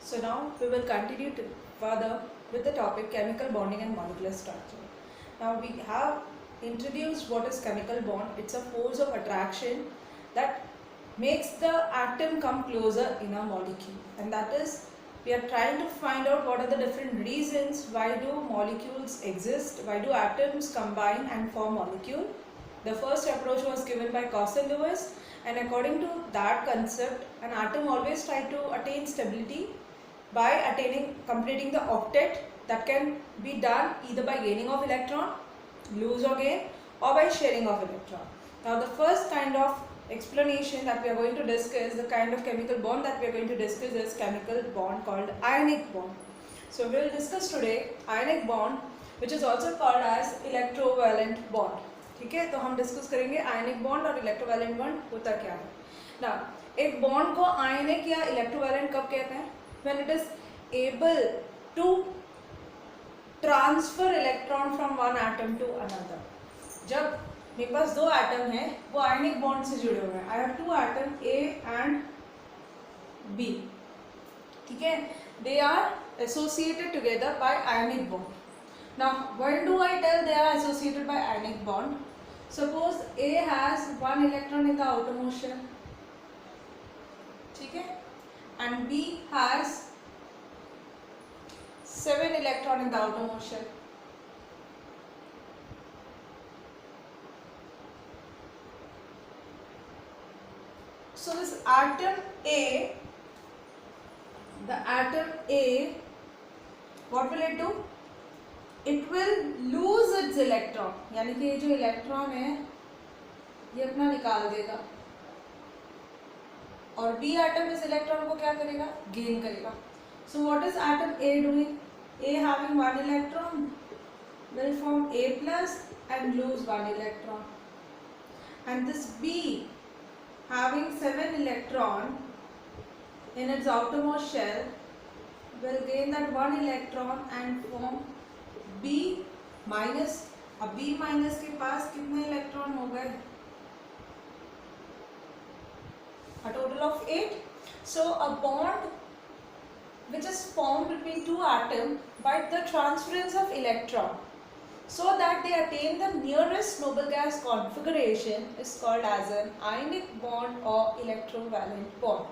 So now we will continue to further with the topic chemical bonding and molecular structure. Now we have introduced what is chemical bond. It's a force of attraction that makes the atom come closer in a molecule, and that is we are trying to find out what are the different reasons why do molecules exist, why do atoms combine and form molecule. The first approach was given by Corson-Lewis, and according to that concept, an atom always tries to attain stability by completing the octet. That can be done either by gaining of electron, lose or gain, or by sharing of electron. Now the first kind of explanation that we are going to discuss, the kind of chemical bond that we are going to discuss is chemical bond called ionic bond. So we will discuss today ionic bond, which is also called as electrovalent bond. ठीक है, तो हम discuss करेंगे ionic bond और electrovalent bond होता क्या है ना। एक बॉन्ड को आयनिक या इलेक्ट्रोवैलेंट कब कहते हैं? When it is able to transfer electron from one atom to another. जब मेरे पास दो एटम हैं वो आयनिक बॉन्ड से जुड़े हुए हैं, I have two atom A and B, ठीक है, they are associated together by ionic bond. Now, when do I tell they are associated by ionic bond? Suppose A has one electron in the outermost shell, ठीक है, and B has 7 electron in the outermost shell. So this atom A, the atom A, what will it do? It will lose its electron, यानी कि ये जो electron है ये अपना निकाल देगा, और B एटम इस इलेक्ट्रॉन को क्या करेगा? गेन करेगा. So what is atom A doing? A having one electron will form A plus and lose one electron, and this B having 7 electron in its outermost shell will gain that one electron and form B minus. अब B minus के पास कितने electron हो गए? A total of 8. So a bond which is formed between two atoms by the transference of electron so that they attain the nearest noble gas configuration is called as an ionic bond or electrovalent bond.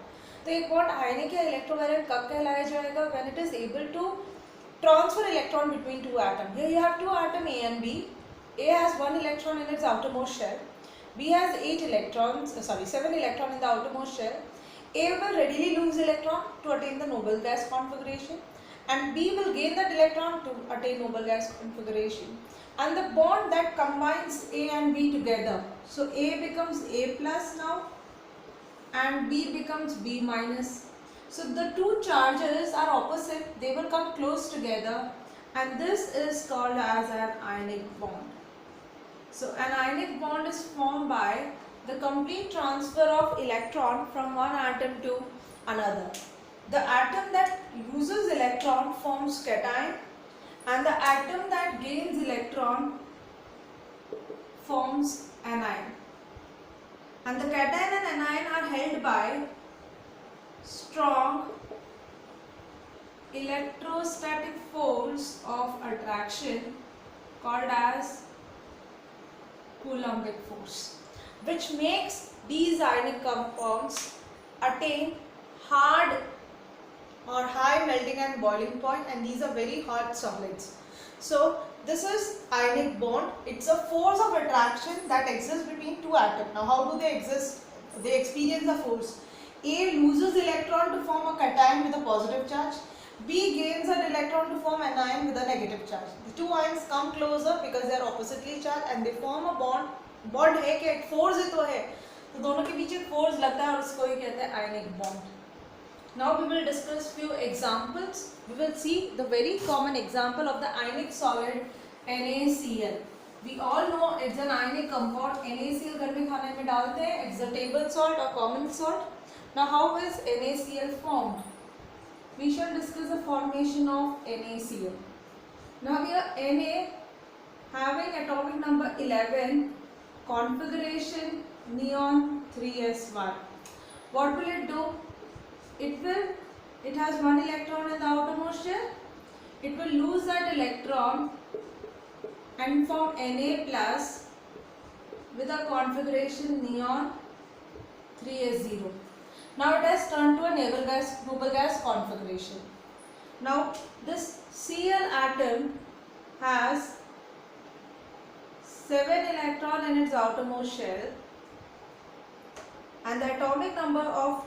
तो एक bond आयनिक या electrovalent कब कहलाया जाएगा? When it is able to transfer electron between two atoms. Here you have two atoms A and B. A has one electron in its outermost shell. B has 7 electrons in the outermost shell. A will readily lose electron to attain the noble gas configuration, and B will gain that electron to attain noble gas configuration. And the bond that combines A and B together, so A becomes A plus now, and B becomes B minus. So the two charges are opposite, they will come close together, and this is called as an ionic bond. So an ionic bond is formed by the complete transfer of electron from one atom to another. The atom that uses electron forms cation, and the atom that gains electron forms anion. And the cation and anion are held by strong electrostatic force of attraction called as Coulombic force, which makes these ionic compounds attain hard or high melting and boiling point, and these are very hot solids. So this is ionic bond. It's a force of attraction that exists between two atoms. Now how do they exist? They experience the force. A loses electron to form a cation with a positive charge. B gains an electron to form an ion with a negative charge. The two ions come closer because they are oppositely charged and they form a bond. Bond है कि force ही तो है, तो दोनों के बीच एक force लगता है और उसको ही कहते हैं ionic bond. Now we will discuss few examples. We will see the very common example of the ionic solid NaCl. We all know it's an ionic compound. NaCl घर में खाने में डालते हैं. It's a table salt or common salt. Now how is NaCl formed? We shall discuss the formation of NaCl. Now here Na having atomic number 11, configuration neon 3s1. What will it do? It will it has one electron in the outermost shell, it will lose that electron and form Na plus with a configuration neon 3s0. Now it has turned to a noble gas configuration. Now this Cl atom has 7 electron in its outermost shell, and the atomic number of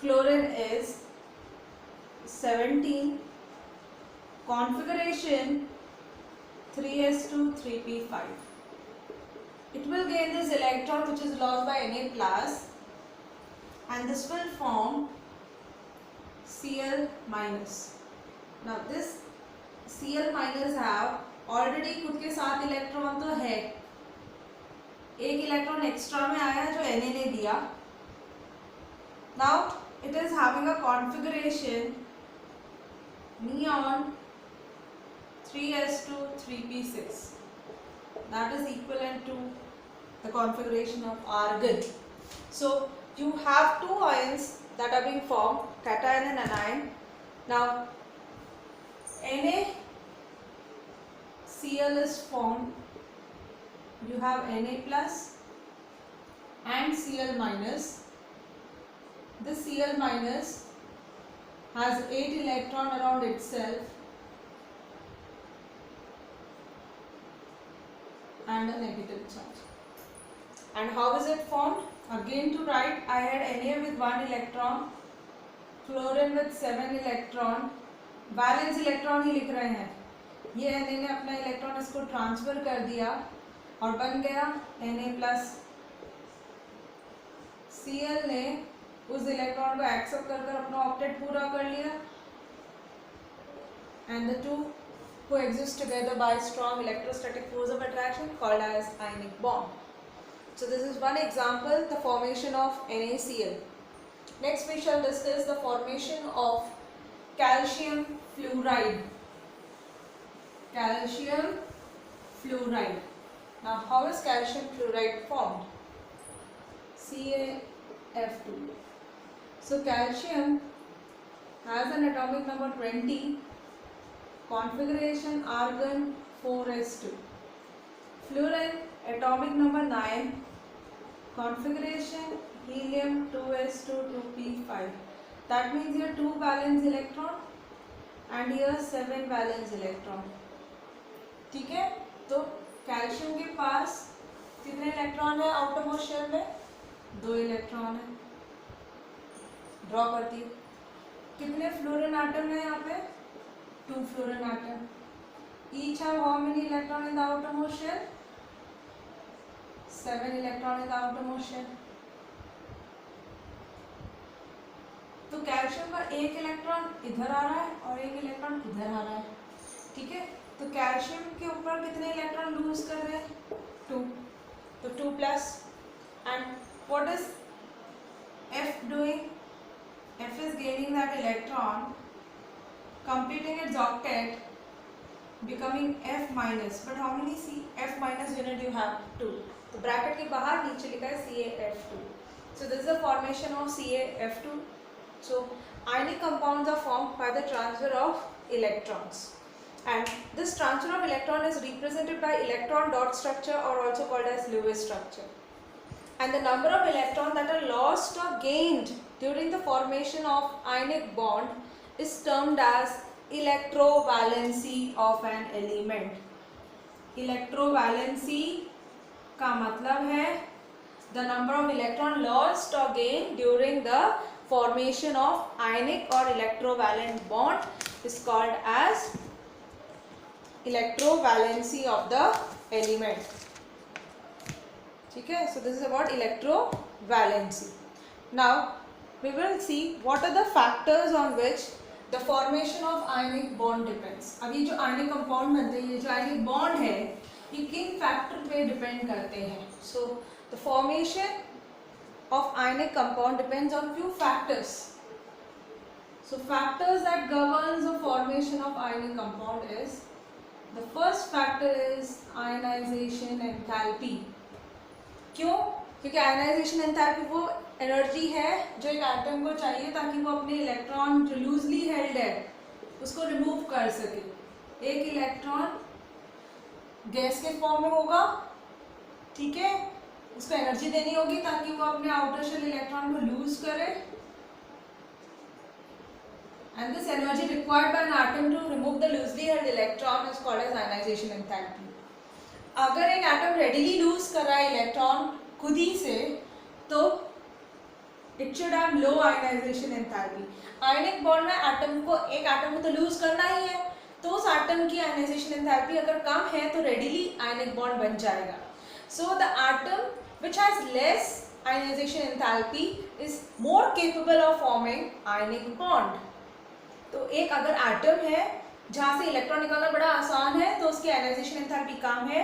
chlorine is 17, configuration 3s2 3p5. It will gain this electron which is lost by Na plus, and this will form Cl minus. Now this Cl minus have already खुद के साथ electron तो है, एक electron extra में आया जो Na ने दिया. Now it is having a configuration neon 3s2 3p6, that is equivalent to the configuration of argon. So you have two ions that are being formed, cation and anion. Now NaCl is formed. You have Na plus and Cl minus. This Cl minus has 8 electron around itself and a negative charge. And how is it formed? Again to write, I had Na with 1 electron, chlorine with 7 electron, balance electron ही लिख रहे हैं. ये Na ने अपना electron इसको transfer कर दिया और बन गया Na प्लस. Cl ने उस इलेक्ट्रॉन को एक्सेप्ट कर अपना ऑक्टेट पूरा कर लिया, and the two coexist together by strong electrostatic force of attraction called as ionic bond. So this is one example, the formation of NaCl. Next we shall discuss the formation of calcium fluoride. Calcium fluoride. Now how is calcium fluoride formed? CaF2. So calcium has an atomic number 20, configuration argon 4s2. Fluorine atomic number 9, configuration helium 2s2 2p5. That means here 2 valence electron and here 7 valence electron. ठीक है, तो calcium के पास कितने electron है outermost shell में? 2 electron है. Draw करती हूँ. कितने फ्लोरीन एटम है यहाँ पे? 2 fluorine atom. Each have how many electron in the outermost shell? 7 electron in the outermost shell. तो कैल्शियम का एक इलेक्ट्रॉन इधर आ रहा है और एक इलेक्ट्रॉन इधर आ रहा है. ठीक है, तो कैल्शियम के ऊपर कितने इलेक्ट्रॉन लूज कर रहे हैं? 2. तो 2 plus. And what is F doing? F is gaining that electron, completing its octet, becoming F minus. But how many F minus unit you have? 2. तो ब्रैकेट के बाहर नीचे लिखा है CaF2. So this is the formation of CaF2. So ionic compounds are formed by the transfer of electrons, and this transfer of electron is represented by electron dot structure or also called as Lewis structure. And the number of electrons that are lost or gained during the formation of ionic bond is termed as electrovalency of an element. Electrovalency का मतलब है the number of electron lost or gained during the formation of ionic or electrovalent bond is called as electrovalency of the element. ठीक है, so this is about electrovalency. Now we will see what are the factors on which the formation of ionic bond depends. अब ये जो ionic compound बनते हैं, ये जो ionic bond है, ये किन factor पे depend करते हैं? So the formation of ionic compound depends on few factors. So factors that governs the formation of ionic compound is, the first factor is ionization enthalpy. क्यों? क्योंकि ionization enthalpy वो energy है जो एक atom को चाहिए ताकि वो अपने इलेक्ट्रॉन जो लूजली हेल्ड है उसको रिमूव कर सके। एक इलेक्ट्रॉन गैस के फॉर्म में होगा, ठीक है, उसको एनर्जी देनी होगी ताकि वो अपने आउटर शेल इलेक्ट्रॉन को लूज करे, and this energy required by an atom to remove the loosely held electron is called as ionization enthalpy. अगर एक एटम रेडिली लूज कर रहा है इलेक्ट्रॉन खुद ही से तो it should have low ionization enthalpy. Ionic bond में एक एटम को तो लूज करना ही है, तो उस एटम की आयनाइजेशन एंथैल्पी अगर कम है तो रेडिली आयनिक बॉन्ड बन जाएगा। So the atom which has less ionization enthalpy is more capable of forming ionic bond. तो एक अगर एटम है जहां से इलेक्ट्रॉन निकालना बड़ा आसान है तो उसकी आयनाइजेशन एंथैल्पी कम है,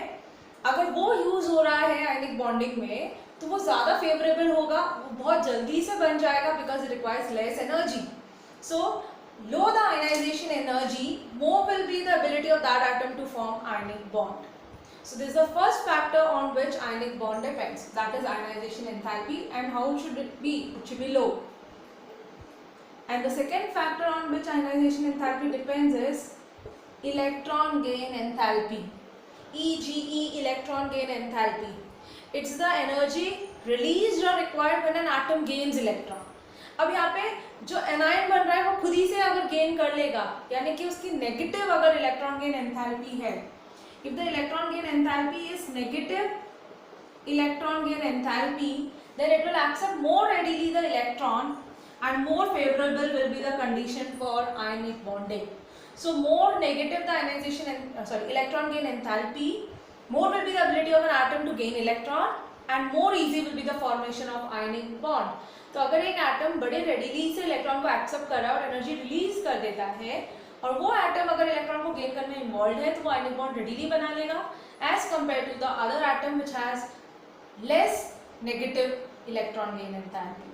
अगर वो यूज हो रहा है आयनिक बॉन्डिंग में तो वो ज्यादा फेवरेबल होगा, वो बहुत जल्दी से बन जाएगा because it requires less energy. So low the ionization energy, more will be the ability of that atom to form ionic bond. So this is the first factor on which ionic bond depends, that is ionization enthalpy, and how should it be? It should be low. And the second factor on which ionization enthalpy depends is electron gain enthalpy, EGE, electron gain enthalpy. It's the energy released or required when an atom gains electron. अब यहाँ पे जो anion बन रहा है वो खुद ही से अगर गेन कर लेगा, यानी कि उसकी नेगेटिव अगर इलेक्ट्रॉन गेन एंथैल्पी है, if the electron gain enthalpy is negative electron gain enthalpy, then it will accept more readily the electron and more favorable will be the condition for ionic bonding. So more negative the ionization electron gain enthalpy, more will be the ability of an atom to gain electron and more easy will be the formation of ionic bond. तो अगर एक atom बड़े readily से electron को accept कर रहा है और एनर्जी रिलीज कर देता है और वो एटम अगर इलेक्ट्रॉन को गेन करने में इन्वॉल्व है तो वो आयनिक बॉन्ड रेडिली बना लेगा as compare to the other atom which has less negative electron gain enthalpy.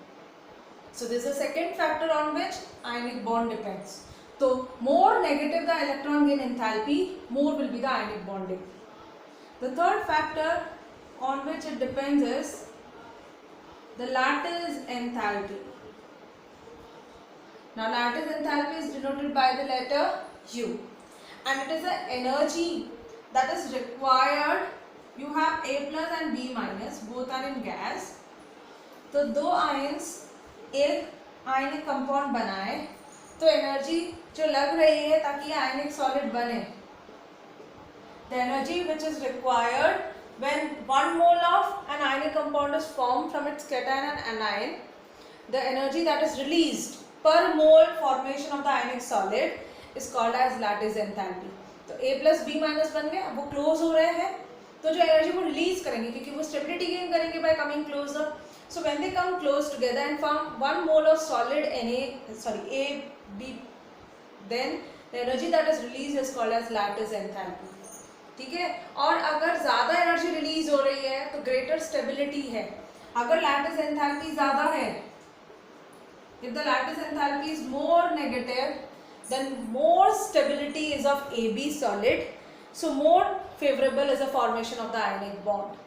So this is the second factor on which ionic bond depends. तो more negative the electron gain enthalpy, more will be the ionic bonding. The third factor on which it depends is the lattice enthalpy. Now lattice enthalpy is denoted by the letter U and it is the energy that is required. You have A plus and B minus, both are in gas. तो दो ions एक ionic compound बनाए तो energy जो लग रही है ताकि आयनिक सॉलिड बने, the energy which is required when 1 mole of an ionic compound is formed from its cation and anion, the energy that is released per mole formation of the ionic solid is called as lattice enthalpy. तो A plus B minus बन गए, अब वो close हो रहे हैं तो जो एनर्जी वो रिलीज करेंगे क्योंकि वो स्टेबिलिटी गेन करेंगे bye coming closer. So when they come close together and form 1 mole of solid AB, then the energy that is released is called as lattice enthalpy. ठीक है, और अगर ज्यादा एनर्जी रिलीज हो रही है तो ग्रेटर स्टेबिलिटी है। अगर लैटिस एंथैल्पी ज्यादा है, if the lattice enthalpy is more negative then more stability is of AB solid, so more favorable is the formation of the ionic bond.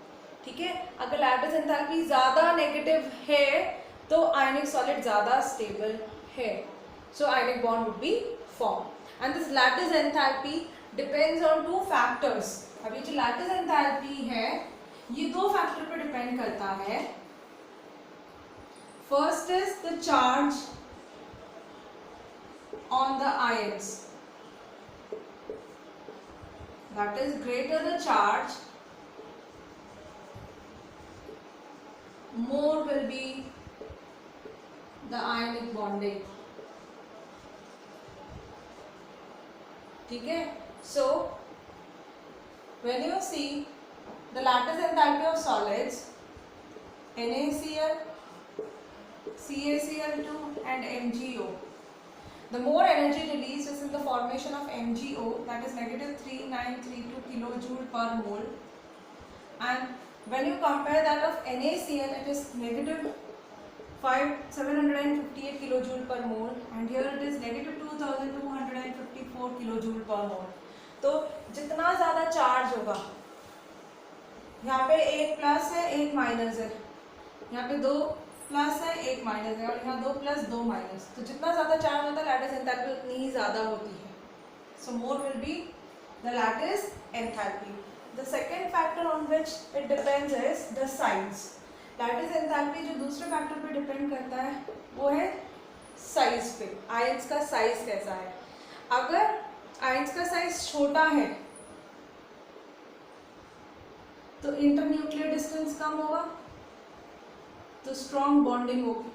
ठीक है, अगर लैटिस एंथैल्पी ज्यादा नेगेटिव है तो आयनिक सॉलिड ज्यादा स्टेबल है, so ionic bond would be formed. And this lattice enthalpy depends on two factors. अभी जो lattice enthalpy है ये दो फैक्टर पर डिपेंड करता है। First is the charge on the ions. That is, greater the charge, more will be the ionic bonding. ठीक है, so when you see the lattice enthalpy of solids NaCl, CaCl2 and MgO, the more energy released is in the formation of MgO, that is negative 3932 kilojoule per mole, and when you compare that of NaCl, it is negative 758 kilojoule per mole and here it is negative 2254 kilojoule per mole. तो जितना ज़्यादा charge होगा, यहाँ पे एक plus है एक minus है, यहाँ पे दो प्लस है, एक माइनस है, और यहाँ 2 प्लस 2 माइनस, तो जितना ज़्यादा चार्ज होता है लैटिस एंथैल्पी उतनी ही ज़्यादा होती है. So more will be the lattice enthalpy. The second factor on which it depends is the size. Lattice enthalpy जो दूसरे फैक्टर पे डिपेंड करता है वो है साइज पे. आयंस का साइज कैसा है. अगर आयंस का साइज छोटा है तो इंटरन्यूक्लियर डिस्टेंस कम होगा, तो स्ट्रॉन्ग बॉन्डिंग होगी.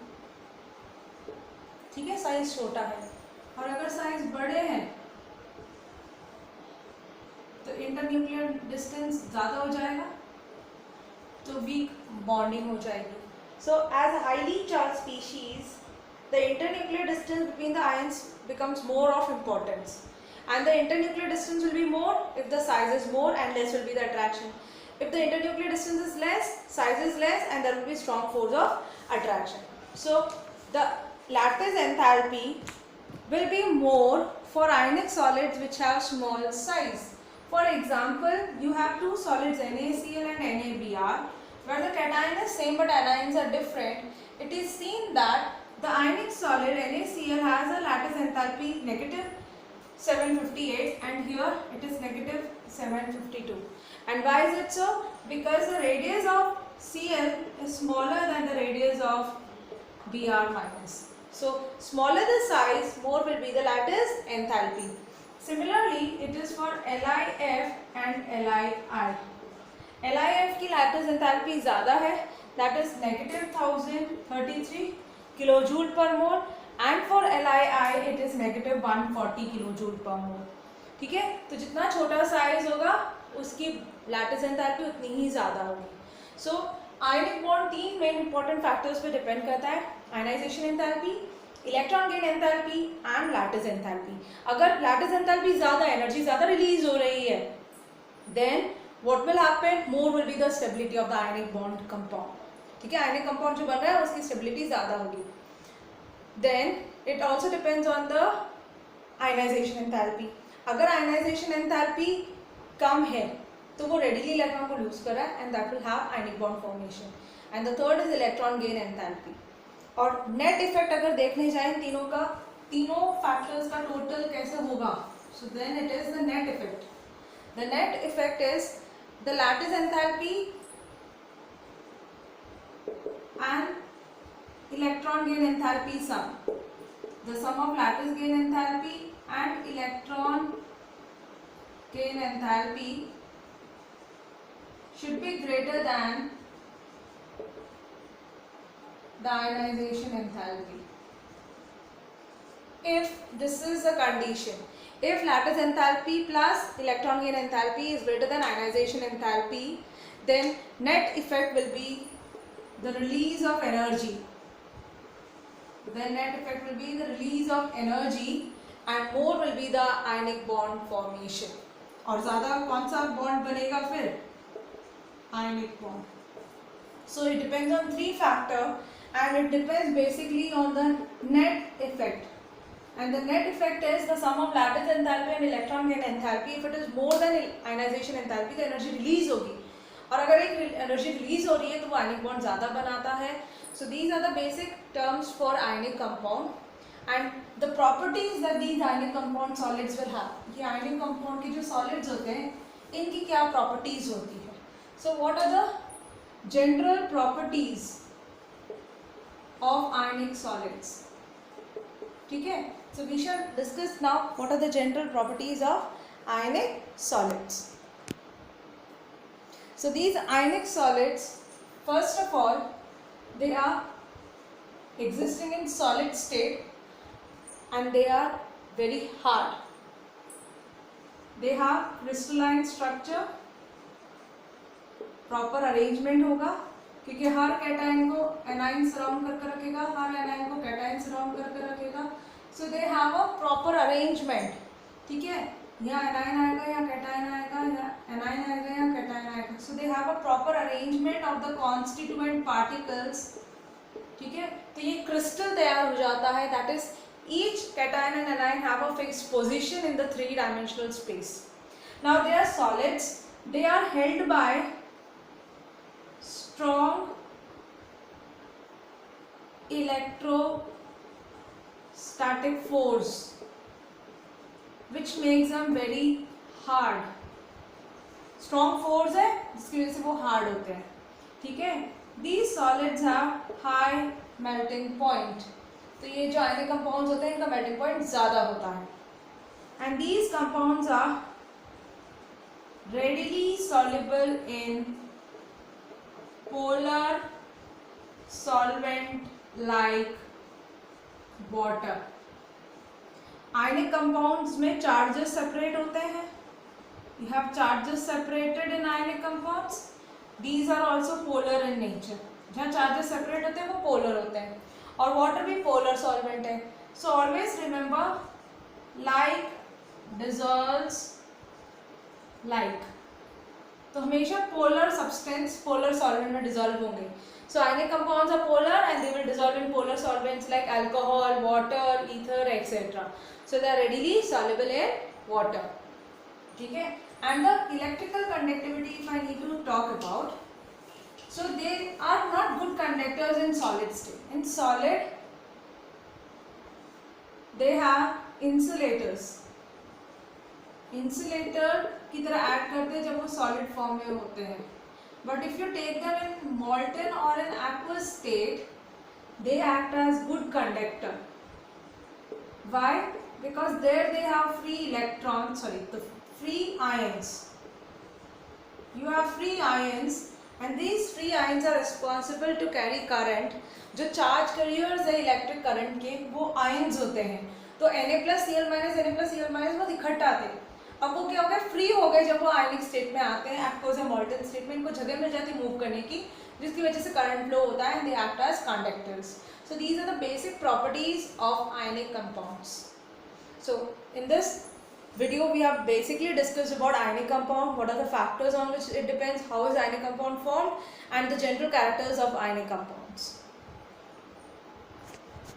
ठीक है, साइज छोटा है. और अगर साइज बड़े हैं तो इंटरन्यूक्लियर डिस्टेंस ज़्यादा हो जाएगा, तो वीक बॉन्डिंग हो जाएगी. So as highly charge species the internuclear distance between the ions becomes more of importance, and the internuclear distance will be more if the size is more, and less will be the attraction. If the internuclear distance is less, size is less, and there will be strong force of attraction. So the lattice enthalpy will be more for ionic solids which have small size. For example, you have two solids NaCl and NaBr where the cation is same but anions are different. It is seen that the ionic solid NaCl has a lattice enthalpy negative 758 and here it is negative 752. And why is it so? Because the radius of Cl is smaller than the radius of Br minus. So smaller the size, more will be the lattice enthalpy. Similarly, it is for LiF and Lii. LiF की lattice enthalpy ज़्यादा है, that is negative 1033 kilojoule per mole, and for Lii it is negative 140 kilojoule per mole. ठीक है, तो जितना छोटा size होगा उसकी लैटिस एंथैल्पी उतनी ही ज़्यादा होगी. सो आयनिक बॉन्ड तीन मेन इंपॉर्टेंट फैक्टर्स पे डिपेंड करता है. Ionization enthalpy, electron gain enthalpy and lattice enthalpy. अगर लैटिस एंथैल्पी ज़्यादा, एनर्जी ज़्यादा रिलीज हो रही है, then what will happen, more will be the stability of the ionic bond compound. ठीक है, आयनिक कंपाउंड जो बन रहा है उसकी स्टेबिलिटी ज़्यादा होगी. Then it also depends on the ionization enthalpy. अगर आयनाइजेशन एंथैल्पी कम है तो वो रेडिली इलेक्ट्रॉन को लूज कर रहा है, and that will have ionic bond formation. And the third is electron gain enthalpy. और नेट इफेक्ट अगर देखने जाएं तीनों का, तीनों फैक्टर्स का टोटल कैसे होगा, so then it is the net effect. The net effect is the lattice enthalpy and electron gain enthalpy sum. The sum of lattice gain enthalpy and electron gain enthalpy should be greater than the ionization enthalpy. If this is the condition, if lattice enthalpy plus electron gain enthalpy is greater than ionization enthalpy, then net effect will be the release of energy. The net effect will be the release of energy and more will be the ionic bond formation. और ज़्यादा कौन सा bond बनेगा फिर? Ionic bond. So it depends on three factors and it depends basically on the net effect. And the net effect is the sum of lattice enthalpy and electron gain enthalpy. If it is more than ionization enthalpy, the energy release होगी. और अगर एक energy release हो रही है तो वो ionic bond ज़्यादा बनाता है. So these are the basic terms for ionic compound and the properties that these ionic compound solids will have. ये आयनिक कंपाउंड के जो सॉलिड्स होते हैं इनकी क्या प्रॉपर्टीज होती है. So what are the general properties of ionic solids. ठीक है, so we shall discuss now what are the general properties of ionic solids. So these ionic solids, first of all, they are existing in solid state and they are very hard. They have crystalline structure, proper arrangement होगा क्योंकि हर cation को A9 surround करके रखेगा, हर A9 को cation surround करके रखेगा. So they have a proper arrangement. ठीक है, यहाँ एनाइन आएगा, यहाँ कैटायन आएगा, यहाँ एनाइन आएगा, यहाँ कैटायन आएगा. So they have a proper arrangement of the constituent particles. ठीक है, तो ये क्रिस्टल तैयार हो जाता है. That is each cation and anion have a fixed position in the three dimensional space. Now they are solids, they are held by strong electrostatic force which makes them very hard. Strong force है जिसकी वजह से वो hard होते हैं, ठीक है. These solids have high melting point. तो ये जो आयनिक कंपाउंड्स होते हैं इनका मेल्टिंग पॉइंट ज़्यादा होता है. And these compounds are readily soluble in polar solvent like water. Ionic compounds में चार्जेस सेपरेट होते हैं. You have charges separated in ionic compounds. These are also polar in nature. जहाँ charges separate होते हैं वो polar होते हैं और water भी polar solvent है. So always remember like dissolves like. तो हमेशा polar substance polar solvent में dissolve होंगे. So ionic compounds are polar and they will dissolve in polar solvents like alcohol, water, ether, etc. So they are readily soluble in water. ठीक है. And the electrical conductivity, if I need to talk about, so they are not good conductors in solid state. In solid, they have insulators. Insulator की तरह act करते हैं जब वो solid form में होते हैं. But if you take them in molten or in aqueous state, they act as good conductor. Why? Because there they have free electrons. Free ions. You have free ions and these free ions are responsible to carry current. जो charge carriers है electric current के वो ions होते हैं. तो Na+Cl- Na+Cl- वो इकट्ठा आते हैं. अब वो क्या हो गया, फ्री हो गए जब वो आयनिक स्टेट में आते हैं, एक्वस या मॉल्टन स्टेट में इनको जगह मिल जाती है मूव करने की, जिसकी वजह से करंट फ्लो होता है and they act as conductors. So these are the basic properties of ionic compounds. So in this video we have basically discussed about ionic compound, what are the factors on which it depends, how is ionic compound formed, and the general characters of ionic compound.